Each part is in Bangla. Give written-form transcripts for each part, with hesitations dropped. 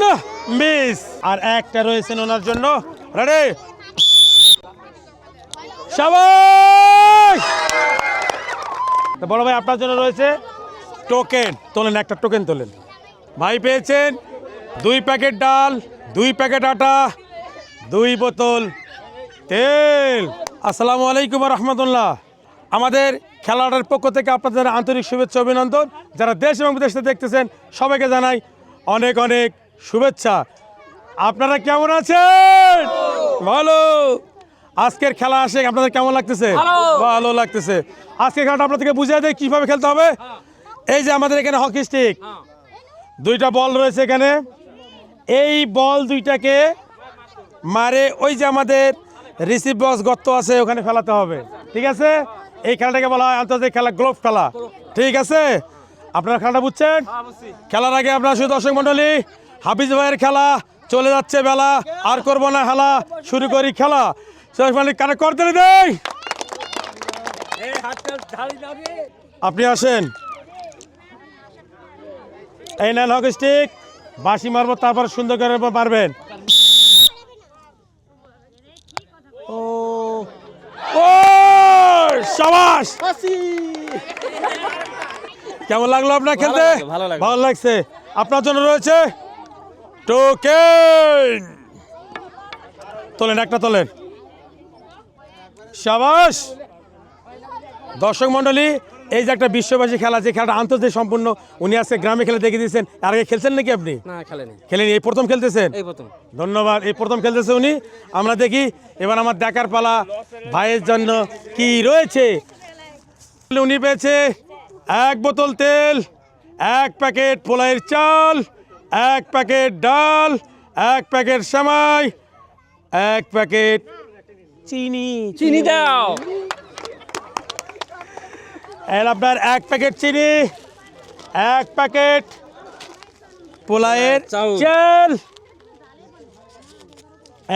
না মিস। আর একটা রয়েছেন ওনার জন্য। রেডি, শাবাশ। বড় ভাই আপনার জন্য রয়েছে টোকেন। তোলেন, একটা টোকেন তোলেন। ভাই পেয়েছেন 2 প্যাকেট ডাল, 2 প্যাকেট আটা, 2 বোতল তেল। আসসালামু আলাইকুম রহমতুল্লাহ। আমাদের খেলাটার পক্ষ থেকে আপনাদের আন্তরিক শুভেচ্ছা অভিনন্দন। যারা দেশ এবং বিদেশে দেখতেছেন সবাইকে জানাই অনেক অনেক শুভেচ্ছা। আপনারা কেমন আছেন? ভালো। আজকের খেলা আসে আপনাদের কেমন লাগতেছে? ভালো লাগতেছে। আজকের খেলাটা আপনাদেরকে বুঝিয়ে দেয় কীভাবে খেলতে হবে। এই যে আমাদের এখানে হকি স্টিক, 2টা বল রয়েছে এখানে। এই বল 2টাকে মারে ওই যে আমাদের রিসিভ বক্স গর্ত আছে ওখানে ফেলাতে হবে, ঠিক আছে? এই খেলাটাকে বলা হয় আন্তর্জাতিক খেলা, গ্লোভ খেলা, ঠিক আছে? আপনারা খেলাটা বুঝছেন? খেলার আগে আপনারা শুধু দর্শক মণ্ডলী, হাফিজ ভাইয়ের খেলা চলে যাচ্ছে বেলা, আর করবো না খেলা, শুরু করি খেলা। কানেক্ট করতে দেই, আপনি আসেন। এই নেন হকি স্টিক, বাঁশি মারবো, তারপর সুন্দর করে মারবেন। ও ও শাবাশ। কেমন লাগলো আপনার খেলতে? ভালো লাগছে। আপনার জন্য রয়েছে টোকেন। তোলেন, একটা তোলেন। শাবাশ। দর্শক মন্ডলী, এই যে একটা বিশ্ববাসী খেলা, যে খেলাটা আন্তর্জাতিক সম্পূর্ণ, উনি আজকে গ্রামে খেলে দেখে দিয়েছেন। আর আগে খেলছেন নাকি আপনি? না, খেলেনি, এই প্রথম খেলতেছেন? এই প্রথম। ধন্যবাদ, এই প্রথম খেলতেছে উনি। আমরা দেখি এবার আমার দেখার পালা ভাইয়ের জন্য কি রয়েছে। উনি পেয়েছে 1 বোতল তেল, 1 প্যাকেট পোলাইয়ের চাল, 1 প্যাকেট ডাল, 1 প্যাকেট সেমাই, 1 প্যাকেট চিনি দাও। এর আপনার 1 প্যাকেট চিনি, 1 প্যাকেট পোলাইয়ের চাল,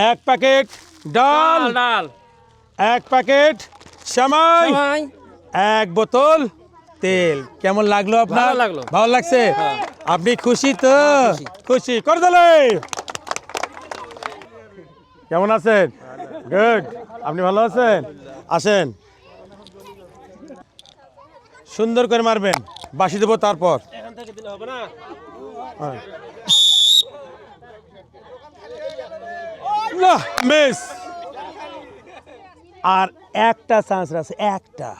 1 প্যাকেট ডাল, 1 প্যাকেট সেমাই, 1 বোতল তেল। কেমন লাগলো আপনার? ভালো লাগছে? আপনি খুশি তো? খুশি করে দিলে। কেমন আছেন? গুড। আপনি ভালো আছেন? আসেন, সুন্দর করে মারবেন, বাঁশি দেবো তারপর। না মিস। আর একটা চান্স আছে, একটা।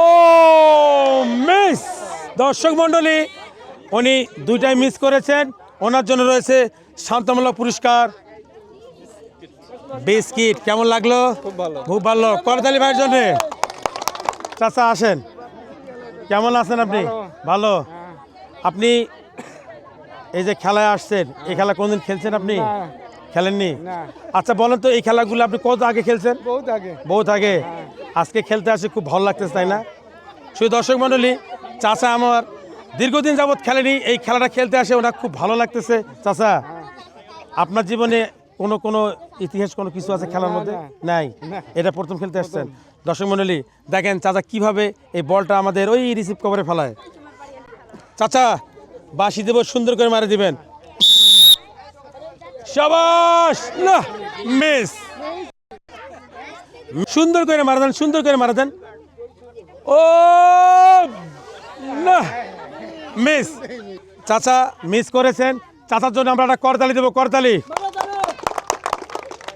ও মিস। দর্শক মন্ডলী, উনি 2টাই মিস করেছেন। ওনার জন্য রয়েছে শান্তমূলক পুরস্কার, বিস্কিট। কেমন লাগলো? খুব ভালো। করতালি ভাইয়ের জন্য। চাচা আসেন। কেমন আছেন আপনি? ভালো। আপনি এই যে খেলায় আসছেন, এই খেলা কোনদিন খেলছেন আপনি? খেলেননি? আচ্ছা বলেন তো, এই খেলাগুলো আপনি কত আগে খেলছেন? বহুত আগে। আজকে খেলতে আসে খুব ভালো লাগতেছে, তাই না? শুধু দর্শক মণ্ডলী, চাচা আমার দীর্ঘদিন যাবৎ খেলেনি, এই খেলাটা খেলতে আসে ওনার খুব ভালো লাগতেছে। চাচা, আপনার জীবনে কোনো ইতিহাস কোনো কিছু আছে খেলার মধ্যে? নাই, এটা প্রথম খেলতে আসছেন। দর্শক মণ্ডলী দেখেন চাচা কিভাবে এই বলটা আমাদের ওই রিসিভ কভারে ফেলায়। চাচা বাঁশি দেব, সুন্দর করে মারে দিবেন। শাবাশ। না মিস। সুন্দর করে মারা দেন, সুন্দর করে মারা দেন। ও না মিস। চাচা মিস করেছেন। চাচার জন্য আমরা একটা করতালি দেবো, করতালি।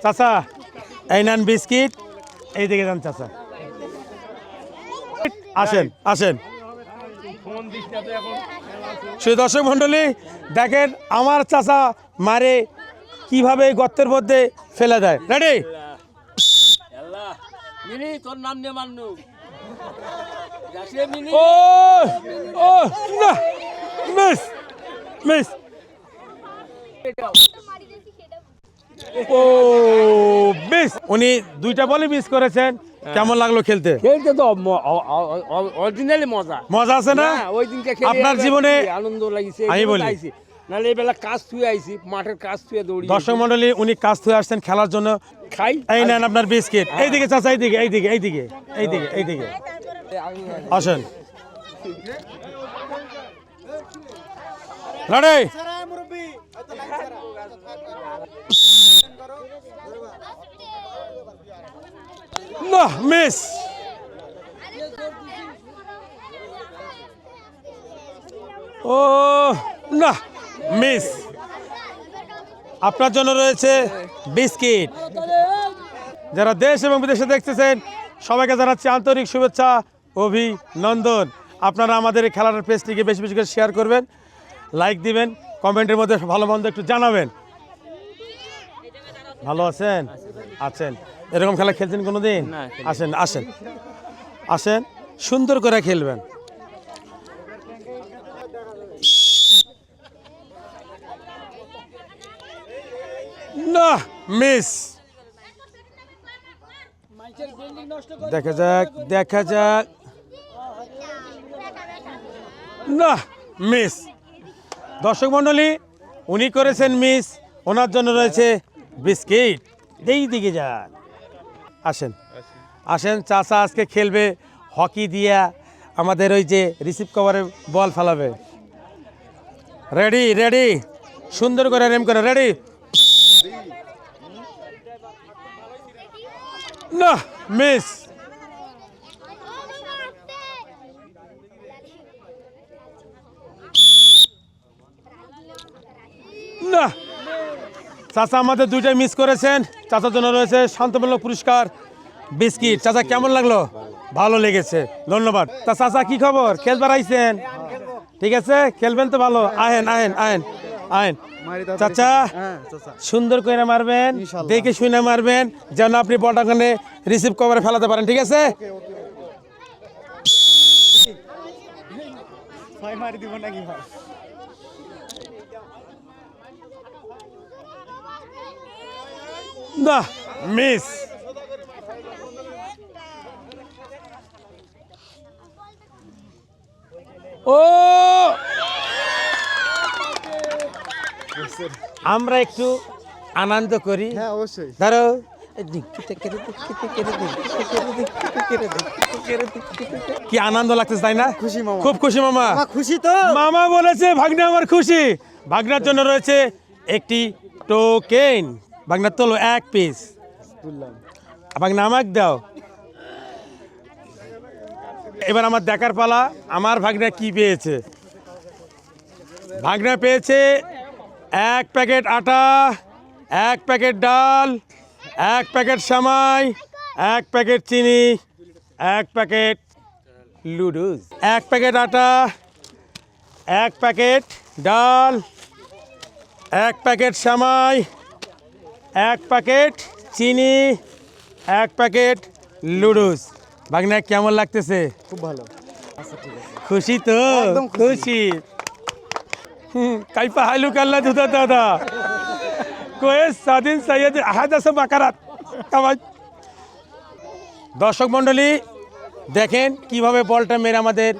চাচা এই নেন বিস্কিট, এই দিকে যান চাচা। আসেন আসেন। শুধু দর্শক মন্ডলী দেখেন আমার চাচা মারে কিভাবে গর্তের মধ্যে ফেলে দেয়। রেডি? তোর নাম নিয়ে মান্নু। ও ও না মিস মিস। ও মিস। উনি 2টা বলে মিস করেছেন। কেমন লাগলো খেলতে? খেলতে তো অরিজিনালি মজা। মজা আছে না? ওই দিনকে আপনার জীবনে আনন্দ লাগিছে। আমি বলি, নাহলে এই বেলা কাজ থুয়ে আইছি, মাঠের কাজ থুয়ে দৌড়ি। দর্শক মন্ডলী, উনি কাজ থুয়ে আসছেন খেলার জন্য। খাই। এই নেন আপনার বিস্কিট। এইদিকে চাচা, এইদিকে এইদিকে এইদিকে এইদিকে এইদিকে আসেন। রেডি না মিস ও না মিস আপনার জন্য রয়েছে বিস্কিট যারা দেশ এবং বিদেশে দেখতেছেন সবাইকে জানাচ্ছি আন্তরিক শুভেচ্ছা অভিনন্দন আপনারা আমাদের এই খেলার পেজটিকে বেশি বেশি করে শেয়ার করবেন লাইক দিবেন কমেন্টের মধ্যে ভালো মন্দ একটু জানাবেন ভালো আছেন আছেন এরকম খেলা খেলছেন কোনোদিন আসেন আসেন আসেন সুন্দর করে খেলবেন না মিস দেখা যাক দেখা যাক না মিস দর্শক মণ্ডলী উনি করেছেন মিস ওনার জন্য রয়েছে বিস্কিট এই দিকে যান আসেন আসেন চাচা আজকে খেলবে হকি দিয়া আমাদের ওই যে রিসিভ কভারে বল ফেলাবে রেডি রেডি সুন্দর করে রেম করে রেডি না মিস না চাচা আমাদের দুইটাই মিস করেছেন চাচার জন্য রয়েছে শান্তমূলক পুরস্কার বিস্কিট চাচা কেমন লাগলো ভালো লেগেছে ধন্যবাদ তা চাচা কি খবর খেলবার আইছেন ঠিক আছে খেলবেন তো ভালো আহেন আহেন আহেন আহেন চাচা সুন্দর করে মারবেন দেখে শুনে মারবেন যেন আপনি বলটা ওখানে রিসিভ কভারে ফেলাতে পারেন ঠিক আছে না মিস ও আমরা একটু আনন্দ করি হ্যাঁ অবশ্যই ধরো কি আনন্দ লাগতেছে তাই না খুশি মামা খুব খুশি মামা খুশি তো মামা বলেছে ভাগ্নে আমার খুশি ভাগ্নার জন্য রয়েছে একটি টোকেন ভাগ্নার তোলো এক পিস ভাগ্না আমাকে দাও এবার আমার দেখার পালা আমার ভাগ্না কি পেয়েছে ভাগ্না পেয়েছে এক প্যাকেট আটা এক প্যাকেট ডাল এক প্যাকেট সেমাই এক প্যাকেট চিনি এক প্যাকেট লুডুস এক প্যাকেট আটা এক প্যাকেট ডাল এক প্যাকেট সেমাই এক প্যাকেট চিনি এক প্যাকেট লুডুস ভাগ্না কেমন লাগতেছে খুব ভালো খুশি তো একদম খুশি কাইপা হাইলু কাল্লা দুধা দাদা কোয়েস সাদিন সৈয়দ আহাদ আসে বাকারাত কামাই দর্শক মণ্ডলী দেখেন কিভাবে বলটা মেরে আমাদের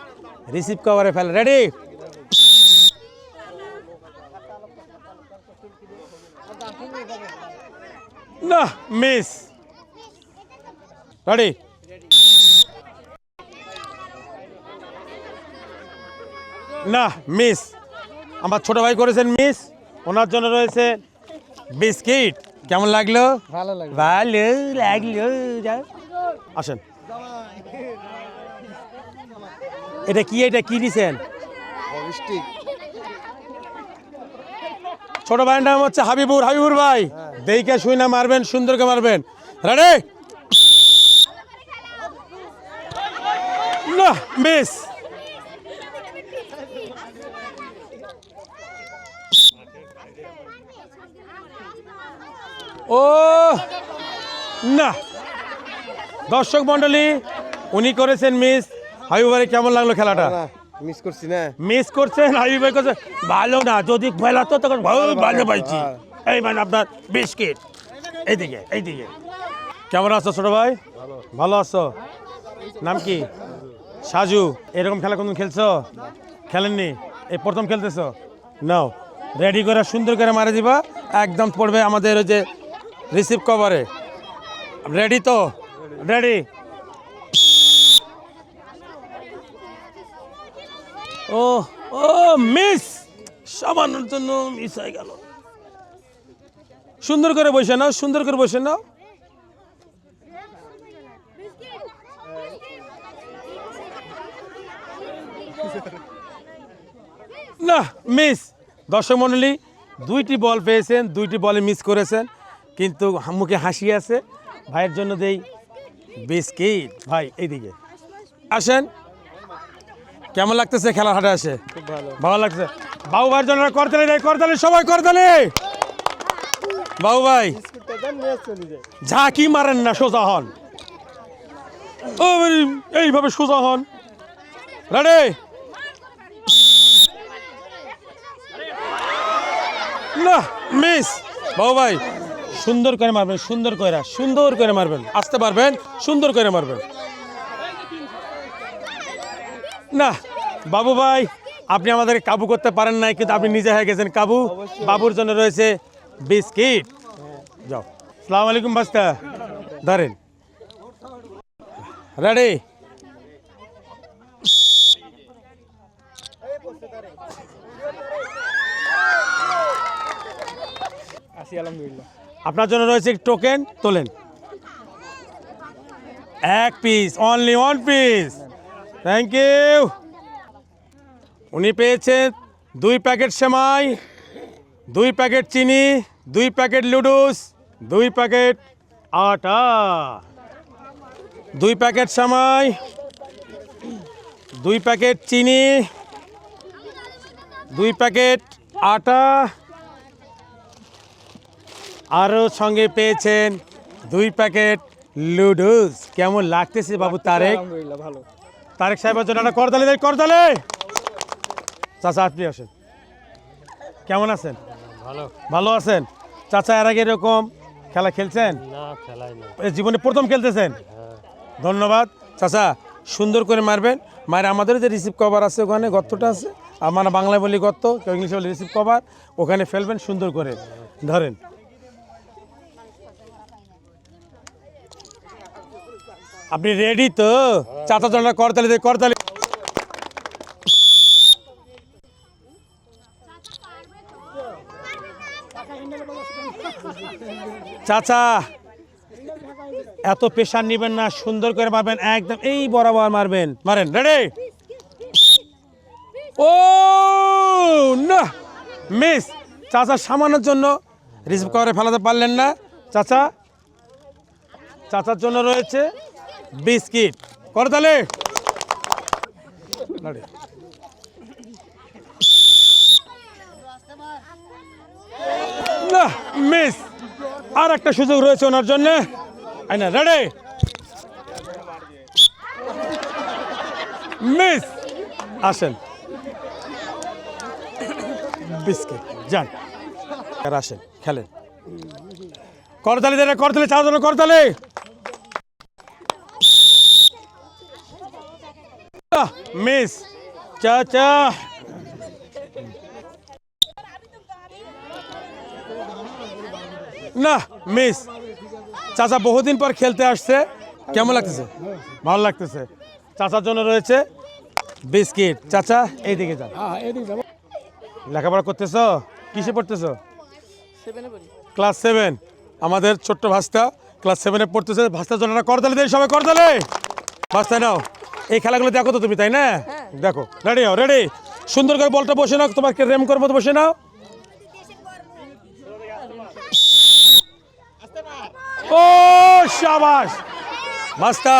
রিসিভ কভারে ফেলে রেডি না মিস রেডি না মিস আমার ছোট ভাই করেছেন মিস ওনার জন্য রয়েছে বিস্কিট কেমন লাগলো ভালো লাগে ভালো লাগলো আসেন এটা কি দিছেন মিষ্টি ছোট ভাইয়ের নাম হচ্ছে হাবিবুর ভাই দেখে শুই না মারবেন সুন্দরকে মারবেন রেডি না মিস ও না দর্শক মণ্ডলী উনি করেছেন মিস হাবিব ভাই কেমন লাগলো খেলাটা মিস করছি না মিস করছেন হাবিব ভাই করছে ভালো না যদি খেলাতো তখন ভালো পাইছি এই মানে আপনার বিস্কিট এইদিকে কেমন আছো ছোট ভাই ভালো আছো নাম কি সাজু এরকম খেলা কোনদিন খেলছো খেলেননি এই প্রথম খেলতেছো নাও রেডি করে সুন্দর করে মারে দিবা একদম পড়বে আমাদের ওই যে রিসিভ কভারে রেডি তো রেডি ও ও মিস, সামান্যর জন্য মিস হয়ে গেল। সুন্দর করে বসে নাও, সুন্দর করে বসে নাও। না মিস। দর্শক মণ্ডলী, 2টি বল পেয়েছেন, 2টি বলে মিস করেছেন, কিন্তু মুখে হাসি আছে। ভাইয়ের জন্য দেই বিস্কিট। ভাই এইদিকে আসেন, কেমন লাগতেছে খেলার হাটে আসে? খুব ভালো। ভালো লাগছে। বাবু ভাইয়ের জন্য করতালি দেয়, করতালি সবাই করতালি। বাবু ভাই বিস্কুটটা দেন, নিয়ে চলে যায়। ঝাঁকি মারেন না, সোজা হন। ও এইভাবে সোজা হন। রেডি? না মিস। বাবু ভাই সুন্দর করে মারবেন, সুন্দর করে, সুন্দর করে মারবেন। আসতে পারবেন, সুন্দর করে মারবেন। না বাবু ভাই, আপনি আমাদেরকে কাবু করতে পারেন নাই, কিন্তু আপনি নিজে হয়ে গেছেন কাবু। বাবুর জন্য রয়েছে বিস্কিট। যাও। আসসালামু আলাইকুম বাস্তা। ধরেন। রেডি? আসি, আলহামদুলিল্লাহ। আপনার জন্য রয়েছে টোকেন, তোলেন। 1 piece, only 1 piece. Thank you. উনি পেয়েছেন 2 প্যাকেট সেমাই, 2 প্যাকেট চিনি, 2 প্যাকেট লুডুস, 2 প্যাকেট আটা, 2 প্যাকেট সেমাই, 2 প্যাকেট চিনি, 2 প্যাকেট আটা, আরও সঙ্গে পেয়েছেন 2 প্যাকেট লুডুস। কেমন লাগতেছে বাবু তারেক? আলহামদুলিল্লাহ ভালো। তারেক সাহেবের জন্য একটা করতালি দেয়, করতালি। চাচা আপনি আসেন। কেমন আছেন? ভালো। ভালো আছেন? চাচা এর আগে এরকম খেলা খেলছেন? না, খেলাই না। এই জীবনে প্রথম খেলতেছেন? ধন্যবাদ চাচা। সুন্দর করে মারবেন। মায়ের আমাদের যে রিসিভ কভার আছে, ওখানে গর্তটা আছে, আমরা বাংলায় বলি গর্ত, কেউ ইংলিশে বলি রিসিভ কভার, ওখানে ফেলবেন সুন্দর করে। ধরেন। আপনি রেডি তো? চাচা জন্য করতালি দেয়, করতালি। চাচা এত প্রেশার নেবেন না, সুন্দর করে মারবেন, একদম এই বরাবর মারবেন। মারেন। রেডি? ও না মিস। চাচা সামানের জন্য রিসিভ কভারে ফেলাতে পারলেন না। চাচা, চাচার জন্য রয়েছে বিস্কিট। করতালি। না মিস। আর একটা সুযোগ রয়েছে ওনার জন্য। আইনা। রেডি? মিস। আসেন। বিস্কিট যান। আর আসেন, খেলেন। করতালি দেন, করতালি, চার জন্য করতালি। মিস। চাচা না মিস। চাচা বহুদিন পর খেলতে আসছে, কেমন লাগতেছে? ভালো লাগতেছে। চাচার জন্য রয়েছে বিস্কিট। চাচা এইদিকে যান। লেখাপড়া করতেছো? কিসে পড়তেছো? ক্লাস 7। আমাদের ছোট্ট ভাস্তা ক্লাস 7-এ পড়তেছে। ভাস্তার জন্য করতালি দেয় সবাই, করতালি। ভাস্তা নাও। এই খেলাগুলো দেখো তো তুমি, তাই না? দেখো। রেডি হও, রেডি? সুন্দর করে বলটা বসে নাও, তোমাকে রেম করবো তো বসে নাও। ও শাবাশ ভাস্তা।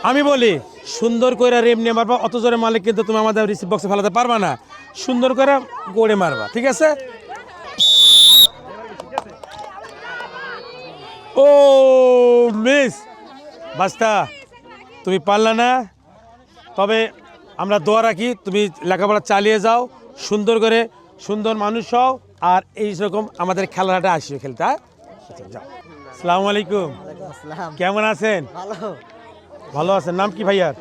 আমি বলি সুন্দর করে রেম নিয়ে মারবা, অত জোরে মারলে কিন্তু তুমি আমাদের রিসিভ বক্সে ফেলাতে পারবা না। সুন্দর করে গড়ে মারবা, ঠিক আছে? ও মিস। ভাস্তা তুমি পারলা না, তবে আমরা দোয়া রাখি তুমি লেখাপড়া চালিয়ে যাও, সুন্দর করে, সুন্দর মানুষ হও, আর এইরকম আমাদের খেলাটা আসিও খেলতে। হ্যাঁ, যাও। আসসালামু আলাইকুম। কেমন আছেন? ভালো আছেন। নাম কি ভাইয়ার?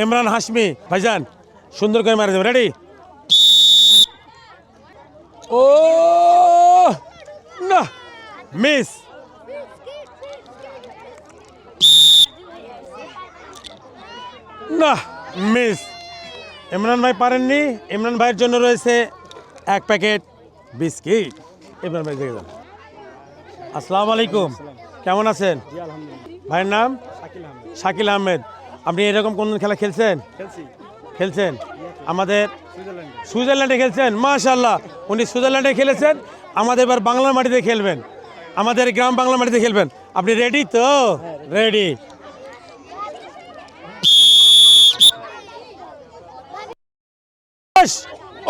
ইমরান হাশমি। ভাইজান সুন্দর করে মারা যাবে। রেডি? ও না মিস। না মিস। ইমরান ভাই পারেননি, ইমরান ভাইয়ের জন্য রয়েছে 1 প্যাকেট বিস্কিট। ইমরান ভাই দেখে যান। আসসালামু আলাইকুম, কেমন আছেন? জি আলহামদুলিল্লাহ। ভাইয়ের নাম? শাকিল আহমেদ। শাকিল আহমেদ। আপনি এরকম কোন খেলা খেলছেন? খেলছি খেলছেন আমাদের সুইজারল্যান্ডে। সুইজারল্যান্ডে খেলছেন? মাশাআল্লাহ, উনি সুইজারল্যান্ডে খেলেছেন, আমাদের এবার বাংলার মাটিতে খেলবেন, আমাদের গ্রাম বাংলার মাটিতে খেলবেন। আপনি রেডি তো? রেডি।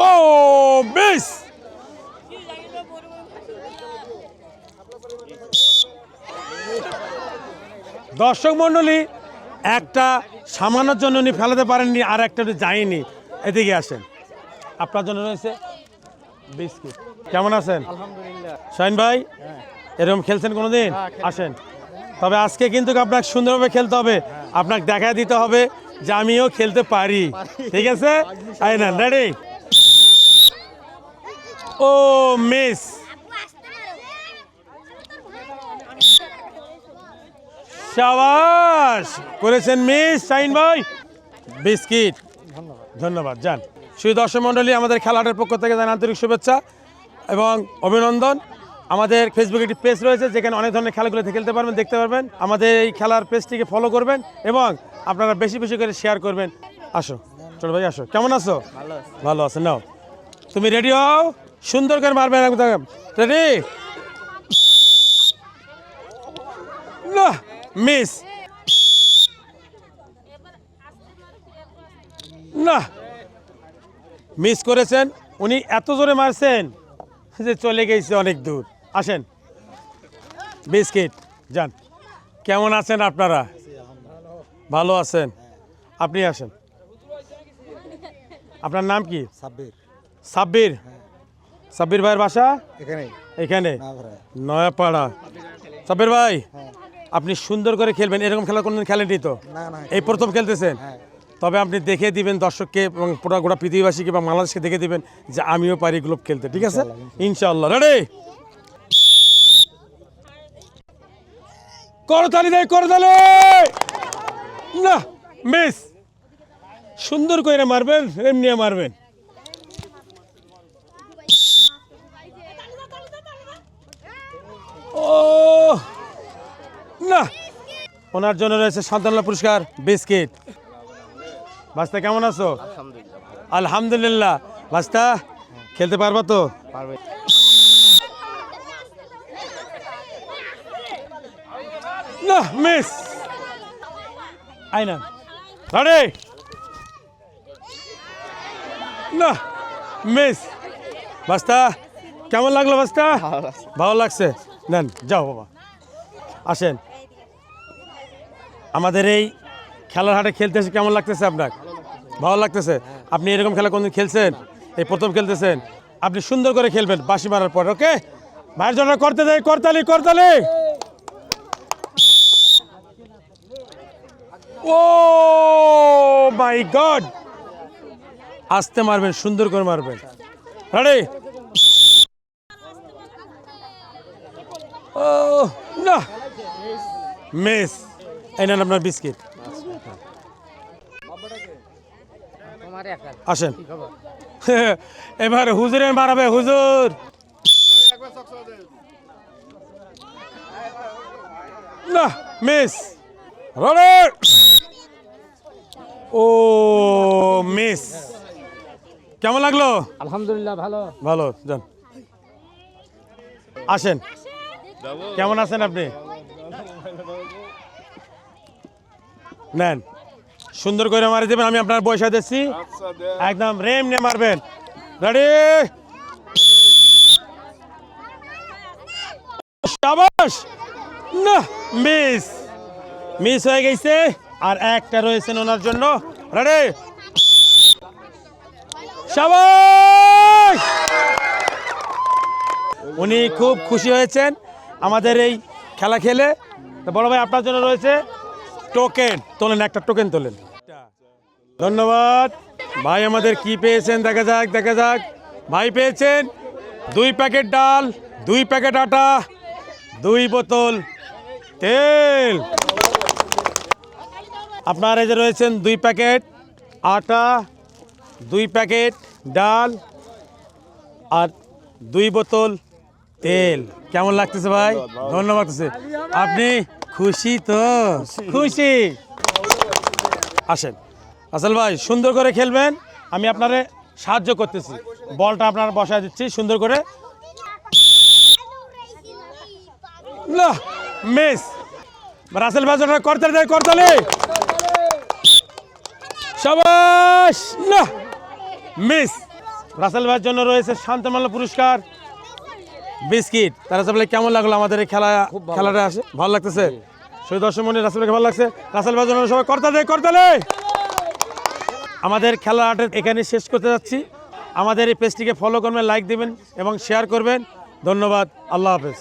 ও মিস! দর্শক মণ্ডলী, একটা সামান্যর জন্য উনি ফেলাতে পারেননি, আর একটা যায়নি। এদিকে আসেন, আপনার জন্য রয়েছে বিস্কিট। কেমন আছেন আলহামদুলিল্লাহ। শাহিন ভাই? এরকম খেলছেন কোনোদিন? আসেন, তবে আজকে কিন্তু আপনাকে সুন্দরভাবে খেলতে হবে, আপনাকে দেখা দিতে হবে যে আমিও খেলতে পারি, ঠিক আছে? আই না, রেডি? ও মিস! শাবাশ করেছেন মিস শাহিন ভাই। বিস্কিট, ধন্যবাদ। যান। শুধু দর্শক মণ্ডলী, আমাদের খেলাটার পক্ষ থেকে জানাই আন্তরিক শুভেচ্ছা এবং অভিনন্দন। আমাদের ফেসবুকে একটি পেজ রয়েছে, যেখানে অনেক ধরনের খেলাগুলো খেলতে পারবেন, দেখতে পারবেন। আমাদের এই খেলার পেজটিকে ফলো করবেন এবং আপনারা বেশি বেশি করে শেয়ার করবেন। আসো ছোট ভাই, আসো। কেমন আছো? ভালো আছো? নাও, তুমি রেডি হও, সুন্দর করে মারবেন একদম। রেডি? না, মিস। না, মিস করেছেন। উনি এত জোরে মারছেন যে চলে গেছে অনেক দূর। আসেন, বিস্কিট। যান। কেমন আছেন আপনারা? ভালো আছেন? আপনি আসেন। আপনার নাম কি? সাব্বির। সাব্বির। সাব্বির ভাইয়ের বাসা এখানে এখানে না ভাই। নয়াপাড়া। সাব্বির ভাই, আপনি সুন্দর করে খেলবেন, এরকম খেলা কোনদিন খেলেননি তো? না না। এই প্রথম খেলতেছেন? হ্যাঁ। তবে আপনি দেখে দিবেন দর্শককে এবং পুরো গোটা পৃথিবীবাসীকে বা বাংলাদেশকে দেখে দিবেন যে আমিও পারি গ্লোব খেলতে, ঠিক আছে? ইনশাআল্লাহ। রেডি? করতালি দেয়, করতালি! না, মিস। সুন্দর করে মারবেন, এমনি মারবেন। ও না, ওনার জন্য রয়েছে সান্ত্বনা পুরস্কার বিস্কিট। বাস্তা কেমন আছো? আলহামদুলিল্লাহ। বাস্তা খেলতে পারবা তো? না, মিস। আইনা রেডি? না, মিস। বাস্তা কেমন লাগলো? বাস্তা ভালো লাগছে? নেন, যাও বাবা। আসেন, আমাদের এই খেলার হাটে খেলতে এসে কেমন লাগতেছে আপনার? ভালো লাগতেছে? আপনি এরকম খেলা কোনদিন খেলছেন? এই প্রথম খেলতেছেন? আপনি সুন্দর করে খেলবেন বাঁশি মারার পর, ওকে? ভাইয়ের জন্য করতে দেয়, করতালি, করতালি! ও মাই গড! আস্তে মারবেন, সুন্দর করে মারবেন। রেডি? ও না, মিস। এই নেন আপনার বিস্কিট। আসেন। এবার হুজুরের মারাবে, হুজুর। না, মিস। ও মিস। কেমন লাগলো? আলহামদুলিল্লাহ, ভালো। ভালো। যান। আসেন, কেমন আছেন আপনি? নেন, সুন্দর করে মারি দেবেন, আমি আপনার পয়সা দিচ্ছি, একদম রেম নিয়ে মারবেন। রেডি? শাবাশ! না, মিস। মিস হয়ে গেছে, আর একটা রয়েছেন ওনার জন্য। রেডি? শাবাশ! উনি খুব খুশি হয়েছেন আমাদের এই খেলা খেলে। তো বড় ভাই, আপনার জন্য রয়েছে টোকেন। তোলেন, একটা টোকেন তোলেন। ধন্যবাদ ভাই। আমাদের কি পেয়েছেন দেখা যাক, দেখা যাক। ভাই পেয়েছেন 2 প্যাকেট ডাল, 2 প্যাকেট আটা, 2 বোতল তেল। আপনার এই যে রয়েছেন 2 প্যাকেট আটা, 2 প্যাকেট ডাল আর 2 বোতল তেল। কেমন লাগতেছে ভাই? ধন্যবাদ। আপনি খুশি তো? খুশি। আসেন আসল ভাই, সুন্দর করে খেলবেন, আমি আপনারে সাহায্য করতেছি। বলটা আপনার বসায় দিচ্ছি সুন্দর করে। না মিস। রাসেল ভাই জন্য করতে দেয়, করতালে শাবাশ। না মিস। রাসেল ভাইয়ের জন্য রয়েছে শান্তমালা পুরস্কার বিস্কিট। তারা বলে কেমন লাগলো আমাদের এই খেলাটা আসে? ভালো লাগতেছে? সেই দর্শক মনে রাসেল ভাইকে ভালো লাগছে? রাসেল ভাইয়ের জন্য সবাই করতালে। আমাদের খেলাটা এখানে শেষ করতে যাচ্ছি। আমাদের এই পেজটিকে ফলো করবেন, লাইক দিবেন এবং শেয়ার করবেন। ধন্যবাদ। আল্লাহ হাফেজ।